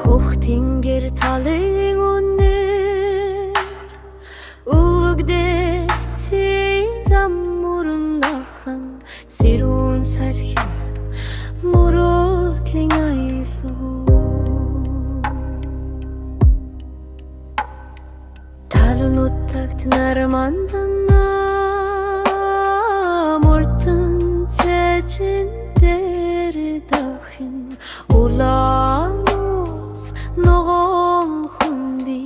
Хөхтингэр талын үнээр үгдээцэн зам мөрөндахан сэрүүн сархин мөрөөдлийн аялуу талнуудагт нармандана мөртөн цэжин дээр давхин улаанус ногоон хүнди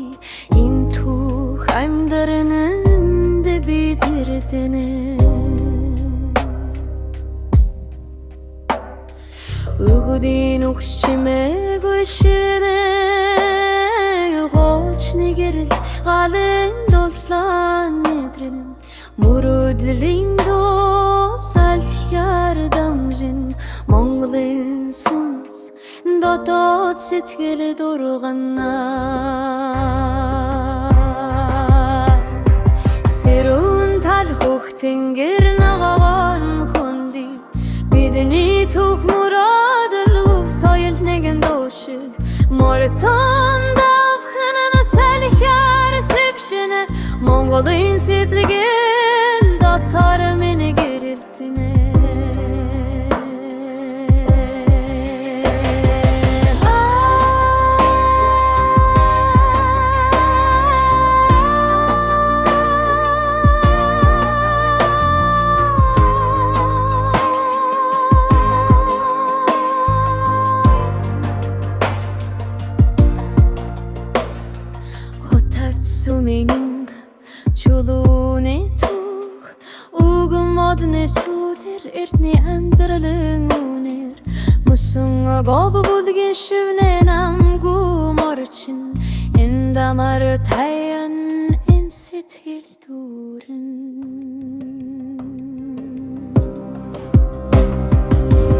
энэ түүх амьдарнанд бидэрдэнэ өгдийн үгс чимээгүй шимээ гоочны гэрэл галын дулаан нэдрэн мөрөөдлийн дуусал ярдамжин Монголын сүнс дотоод сэтгэл дурганаа сэрүүн тал хөхтингэр ногоон хүнди бидний түүх мөрөөдөл соёл нэгэн дошиг моротон давхын салхиар сэвшинэ Монголын сэтгэл дотор минь гэрэлтэнэ Суминг чулууны түүх үгэн модны сүдэр эртний амьдралын үнэр мөсөн гог бүлгийн шивнэ намгу морчин энэ дамар таян энэ сэтгэл дүүрэн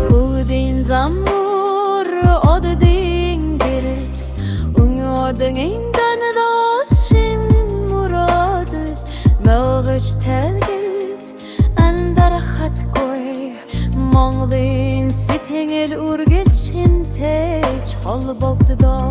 бүгдийн заммур оддын гэрэл өнгөдөн индан Мөгөж тэлгэлт андарахатгүй Монголын сэтгэл үргэлжинтэй холбогддоо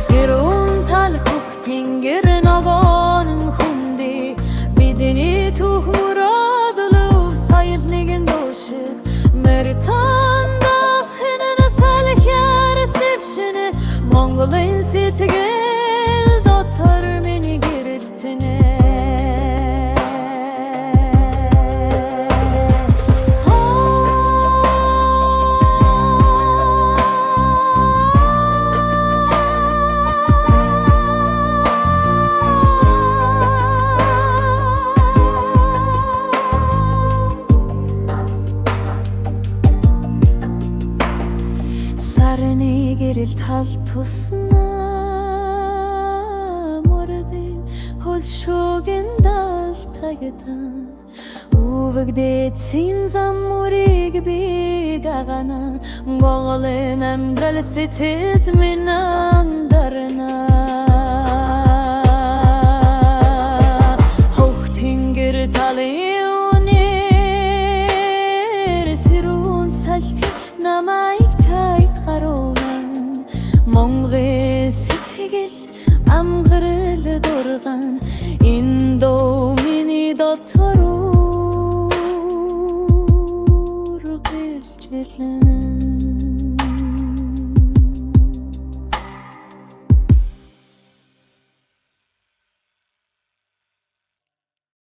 сэрүүн тал хөхтингэр ногоон хүнди бидний түүх мөрөөдөл соёл нэгэн дошиг мэритан давхин салхиар сэвшинэ Монголын сэтгэл дотор миний гэрэлтэнэ сарны гэрэл тал туснаа Хөлшөгийн далтагтан Үвэгдээцэн зам мөрийг би гагана Монголын амьдрал сэтгэлд минь андарна Хөхтингэр талын үнэр сэрүүн сал намайг тайд гаруулан Монголын сэтгэл амгарал дурган индо миний дотор үргэлжлэн